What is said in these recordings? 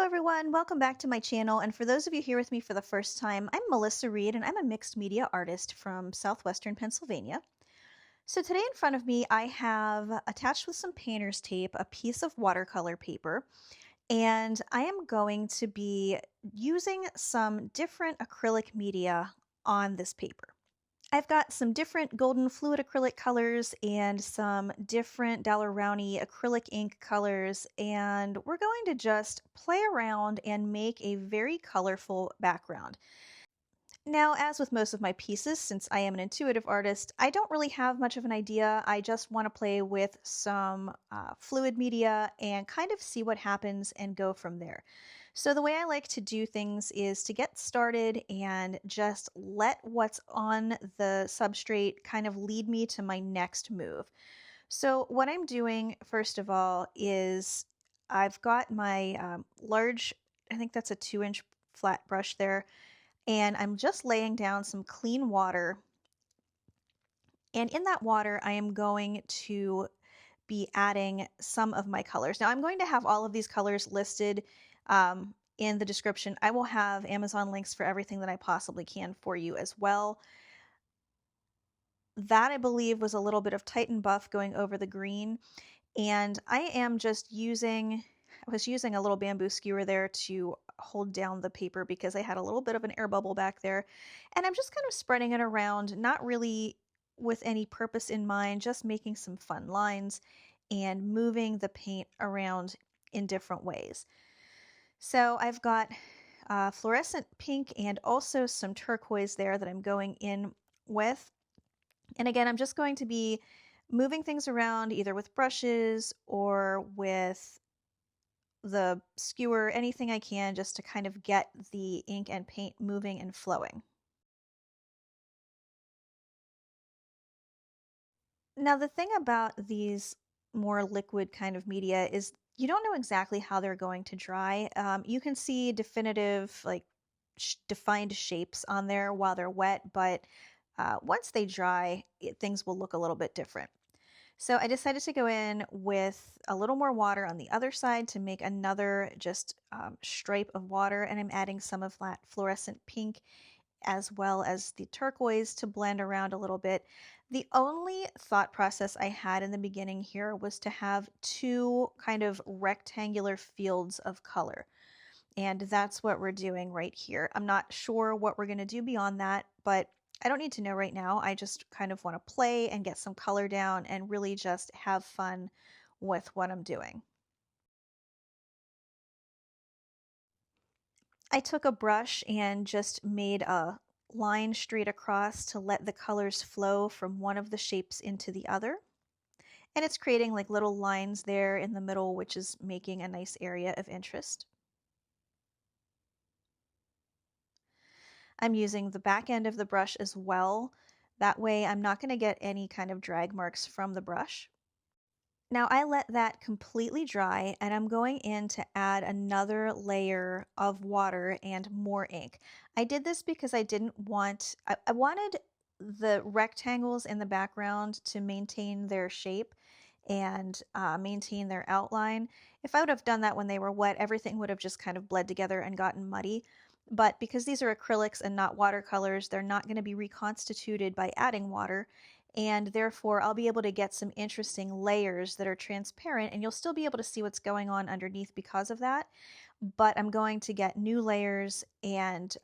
Hello everyone, welcome back to my channel, and for those of you here with me for the first time, I'm Melissa Reed and I'm a mixed media artist from southwestern Pennsylvania. So today in front of me I have attached with some painter's tape a piece of watercolor paper, and I am going to be using some different acrylic media on this paper. I've got some different golden fluid acrylic colors and some different Rowney acrylic ink colors, and we're going to just play around and make a very colorful background. Now, as with most of my pieces, since I am an intuitive artist, I don't really have much of an idea. I just want to play with some fluid media and kind of see what happens and go from there. So the way I like to do things is to get started and just let what's on the substrate kind of lead me to my next move. So what I'm doing, first of all, is I've got my large, I think that's a 2-inch flat brush there, and I'm just laying down some clean water. And in that water, I am going to be adding some of my colors. Now I'm going to have all of these colors listed in the description. I will have Amazon links for everything that I possibly can for you as well. That, I believe, was a little bit of Titan Buff going over the green. And I am just I was using a little bamboo skewer there to hold down the paper because I had a little bit of an air bubble back there. And I'm just kind of spreading it around, not really with any purpose in mind, just making some fun lines and moving the paint around in different ways. So I've got fluorescent pink and also some turquoise there that I'm going in with. And again, I'm just going to be moving things around either with brushes or with the skewer, anything I can, just to kind of get the ink and paint moving and flowing. Now, the thing about these more liquid kind of media is you don't know exactly how they're going to dry. You can see definitive, like defined shapes on there while they're wet, but once they dry, things will look a little bit different. So I decided to go in with a little more water on the other side to make another just stripe of water, and I'm adding some of that fluorescent pink as well as the turquoise to blend around a little bit. The only thought process I had in the beginning here was to have two kind of rectangular fields of color. And that's what we're doing right here. I'm not sure what we're going to do beyond that, but I don't need to know right now. I just kind of want to play and get some color down and really just have fun with what I'm doing. I took a brush and just made a line straight across to let the colors flow from one of the shapes into the other. And it's creating like little lines there in the middle, which is making a nice area of interest. I'm using the back end of the brush as well. That way I'm not going to get any kind of drag marks from the brush. Now I let that completely dry, and I'm going in to add another layer of water and more ink. I did this because I wanted the rectangles in the background to maintain their shape and maintain their outline. If I would have done that when they were wet, everything would have just kind of bled together and gotten muddy. But because these are acrylics and not watercolors, they're not going to be reconstituted by adding water, and therefore I'll be able to get some interesting layers that are transparent, and you'll still be able to see what's going on underneath because of that. But I'm going to get new layers and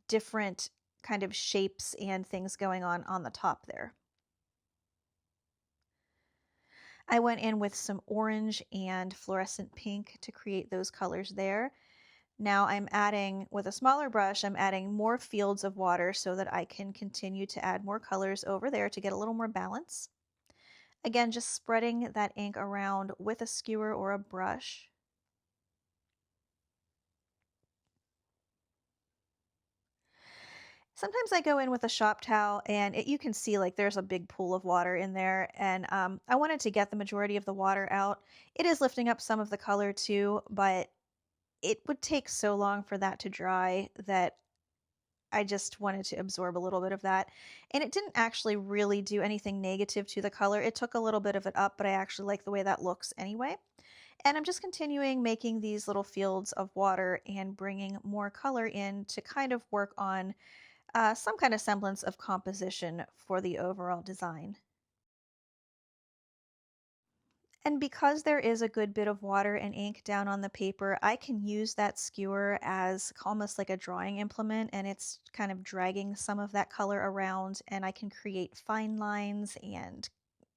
different kind of shapes and things going on the top there. I went in with some orange and fluorescent pink to create those colors there. Now I'm adding, with a smaller brush, I'm adding more fields of water so that I can continue to add more colors over there to get a little more balance. Again, just spreading that ink around with a skewer or a brush. Sometimes I go in with a shop towel and you can see like there's a big pool of water in there, and I wanted to get the majority of the water out. It is lifting up some of the color too, but it would take so long for that to dry that I just wanted to absorb a little bit of that. And it didn't actually really do anything negative to the color. It took a little bit of it up, but I actually like the way that looks anyway. And I'm just continuing making these little fields of water and bringing more color in to kind of work on some kind of semblance of composition for the overall design. And because there is a good bit of water and ink down on the paper, I can use that skewer as almost like a drawing implement, and it's kind of dragging some of that color around, and I can create fine lines and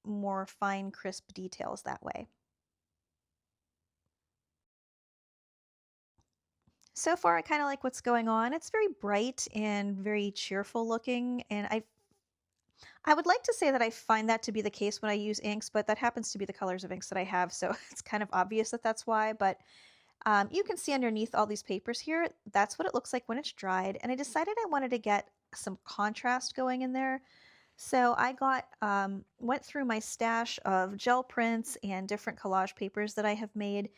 more fine, crisp details that way. So far, I kind of like what's going on. It's very bright and very cheerful looking, and I would like to say that I find that to be the case when I use inks, but that happens to be the colors of inks that I have, so it's kind of obvious that that's why. But you can see underneath all these papers here, that's what it looks like when it's dried. And I decided I wanted to get some contrast going in there. So I went through my stash of gel prints and different collage papers that I have made.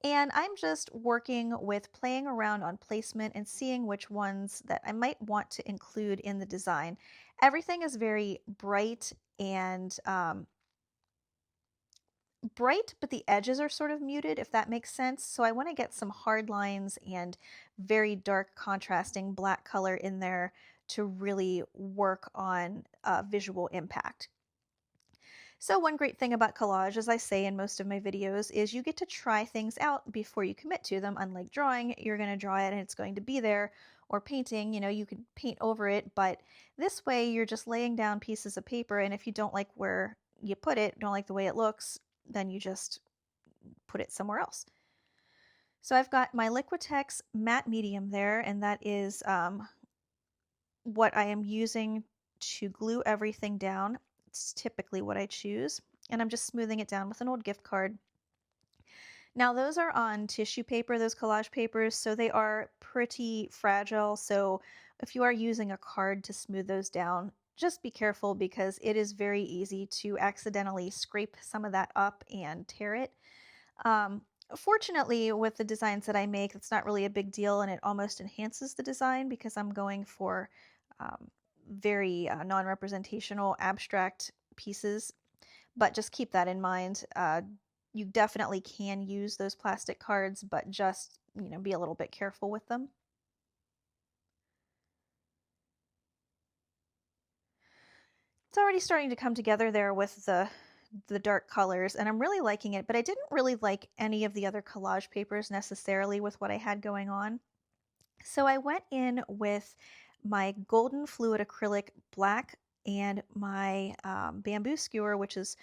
And I'm just working with playing around on placement and seeing which ones that I might want to include in the design. Everything is very bright and bright, but the edges are sort of muted, if that makes sense. So I want to get some hard lines and very dark contrasting black color in there to really work on visual impact. So one great thing about collage, as I say in most of my videos, is you get to try things out before you commit to them. Unlike drawing, you're going to draw it and it's going to be there. Or painting, you could paint over it, but this way you're just laying down pieces of paper, and if you don't like where you put it, don't like the way it looks, then you just put it somewhere else. So I've got my Liquitex matte medium there, and that is what I am using to glue everything down. It's typically what I choose, and I'm just smoothing it down with an old gift card. Now those are on tissue paper, those collage papers, so they are pretty fragile. So if you are using a card to smooth those down, just be careful because it is very easy to accidentally scrape some of that up and tear it. Fortunately, with the designs that I make, it's not really a big deal, and it almost enhances the design because I'm going for very non-representational abstract pieces. But just keep that in mind. You definitely can use those plastic cards, but just, be a little bit careful with them. It's already starting to come together there with the dark colors, and I'm really liking it, but I didn't really like any of the other collage papers necessarily with what I had going on. So I went in with my golden fluid acrylic black and my bamboo skewer, which is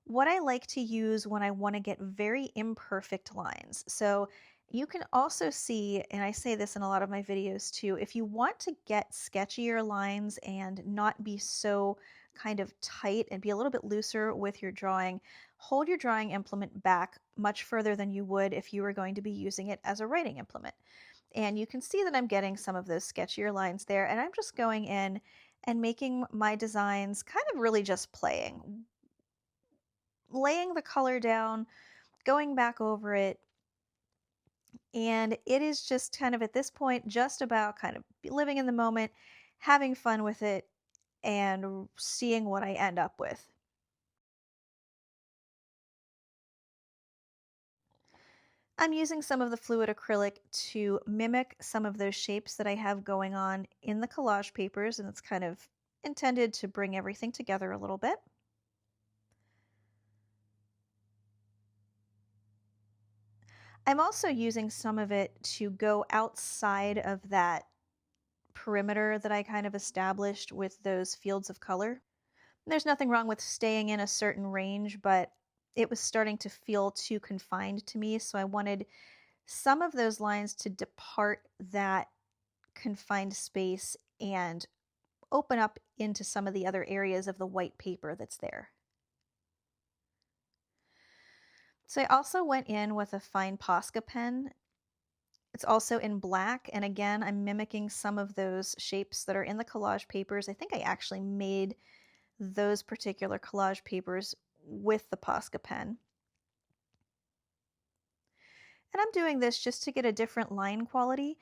what I like to use when I want to get very imperfect lines. So you can also see, and I say this in a lot of my videos too, if you want to get sketchier lines and not be so kind of tight and be a little bit looser with your drawing, hold your drawing implement back much further than you would if you were going to be using it as a writing implement. And you can see that I'm getting some of those sketchier lines there, and I'm just going in and making my designs kind of really just playing, laying the color down, going back over it, and it is just kind of at this point just about kind of living in the moment, having fun with it, and seeing what I end up with. I'm using some of the fluid acrylic to mimic some of those shapes that I have going on in the collage papers, and it's kind of intended to bring everything together a little bit. I'm also using some of it to go outside of that perimeter that I kind of established with those fields of color. There's nothing wrong with staying in a certain range, but it was starting to feel too confined to me, so I wanted some of those lines to depart that confined space and open up into some of the other areas of the white paper that's there. So I also went in with a fine Posca pen. It's also in black, and again, I'm mimicking some of those shapes that are in the collage papers. I think I actually made those particular collage papers with the Posca pen. And I'm doing this just to get a different line quality.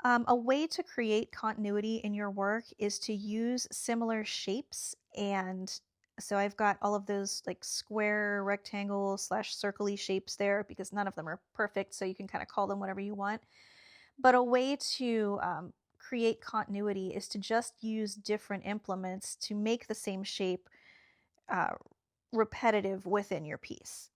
A way to create continuity in your work is to use similar shapes and So I've got all of those like square, rectangle slash circle-y shapes there because none of them are perfect, so you can kind of call them whatever you want. But a way to create continuity is to just use different implements to make the same shape uh, repetitive within your piece.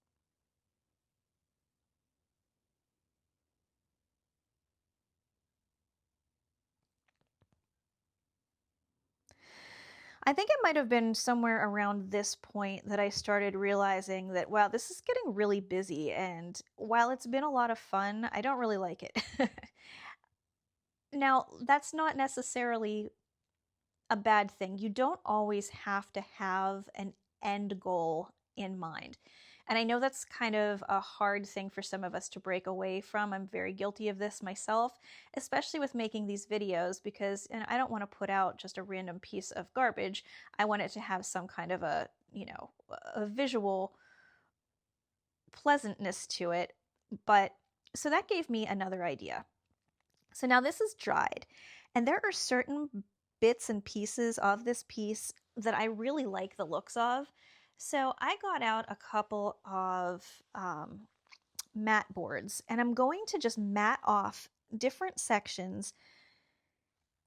I think it might have been somewhere around this point that I started realizing that, wow, this is getting really busy. And while it's been a lot of fun, I don't really like it. Now, that's not necessarily a bad thing. You don't always have to have an end goal in mind. And I know that's kind of a hard thing for some of us to break away from. I'm very guilty of this myself, especially with making these videos because I don't want to put out just a random piece of garbage. I want it to have some kind of a, a visual pleasantness to it. But so that gave me another idea. So now this is dried, and there are certain bits and pieces of this piece that I really like the looks of. So I got out a couple of mat boards, and I'm going to just mat off different sections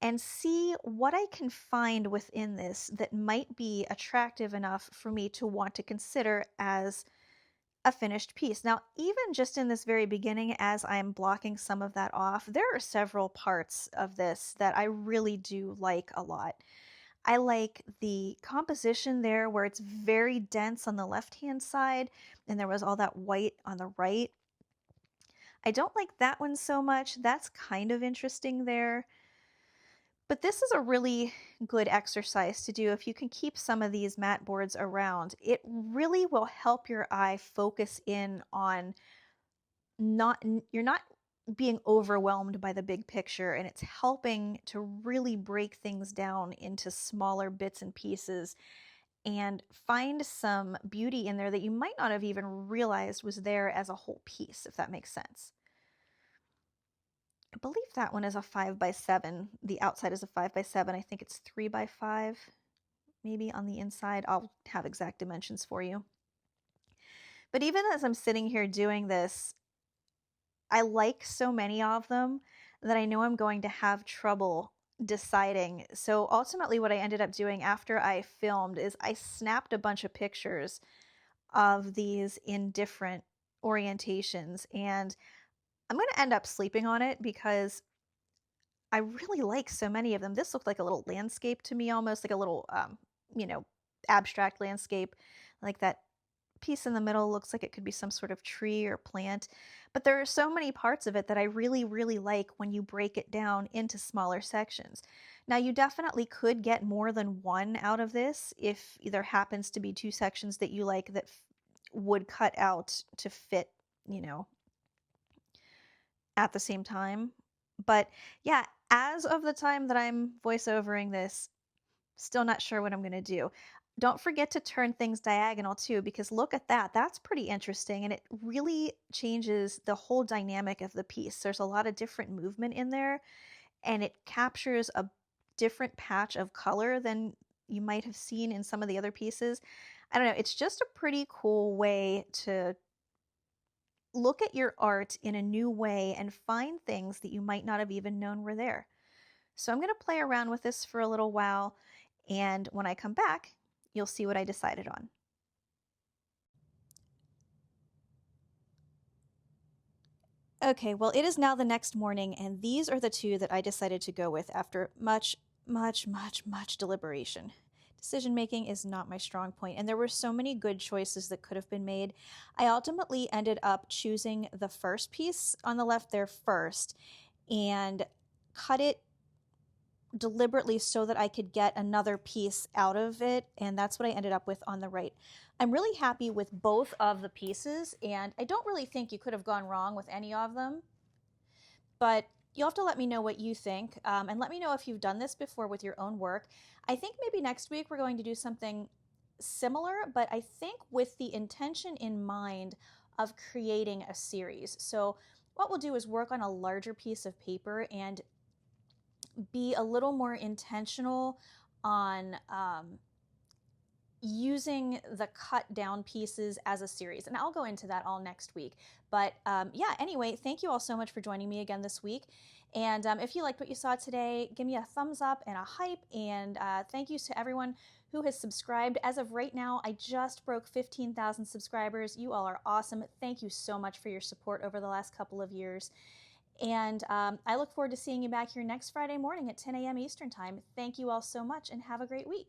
and see what I can find within this that might be attractive enough for me to want to consider as a finished piece. Now, even just in this very beginning, as I'm blocking some of that off, there are several parts of this that I really do like a lot. I like the composition there where it's very dense on the left-hand side and there was all that white on the right. I don't like that one so much. That's kind of interesting there. But this is a really good exercise to do if you can keep some of these mat boards around. It really will help your eye focus in on you're not being overwhelmed by the big picture, and it's helping to really break things down into smaller bits and pieces and find some beauty in there that you might not have even realized was there as a whole piece, if that makes sense. I believe that one is a 5x7. The outside is a 5x7. I think it's 3x5, maybe on the inside. I'll have exact dimensions for you. But even as I'm sitting here doing this, I like so many of them that I know I'm going to have trouble deciding. So ultimately, what I ended up doing after I filmed is I snapped a bunch of pictures of these in different orientations, and I'm going to end up sleeping on it because I really like so many of them. This looked like a little landscape to me, almost like a little, you know, abstract landscape. Like that piece in the middle looks like it could be some sort of tree or plant. But there are so many parts of it that I really, really like when you break it down into smaller sections. Now, you definitely could get more than one out of this if there happens to be two sections that you like that would cut out to fit, you know, at the same time. But yeah, as of the time that I'm voiceovering this, still not sure what I'm going to do. Don't forget to turn things diagonal too, because look at that. That's pretty interesting, and it really changes the whole dynamic of the piece. There's a lot of different movement in there, and it captures a different patch of color than you might have seen in some of the other pieces. I don't know. It's just a pretty cool way to look at your art in a new way and find things that you might not have even known were there. So I'm going to play around with this for a little while, and when I come back, you'll see what I decided on. Okay, well, it is now the next morning, and these are the two that I decided to go with after much, much, much, much deliberation. Decision making is not my strong point, and there were so many good choices that could have been made. I ultimately ended up choosing the first piece on the left there first and cut it deliberately so that I could get another piece out of it, and that's what I ended up with on the right. I'm really happy with both of the pieces, and I don't really think you could have gone wrong with any of them, but you'll have to let me know what you think, and let me know if you've done this before with your own work. I think maybe next week we're going to do something similar, but I think with the intention in mind of creating a series. So what we'll do is work on a larger piece of paper and be a little more intentional on using the cut down pieces as a series. And I'll go into that all next week. But yeah, anyway, thank you all so much for joining me again this week. And if you liked what you saw today, give me a thumbs up and a hype. And thank you to everyone who has subscribed. As of right now, I just broke 15,000 subscribers. You all are awesome. Thank you so much for your support over the last couple of years. And I look forward to seeing you back here next Friday morning at 10 a.m. Eastern Time. Thank you all so much and have a great week.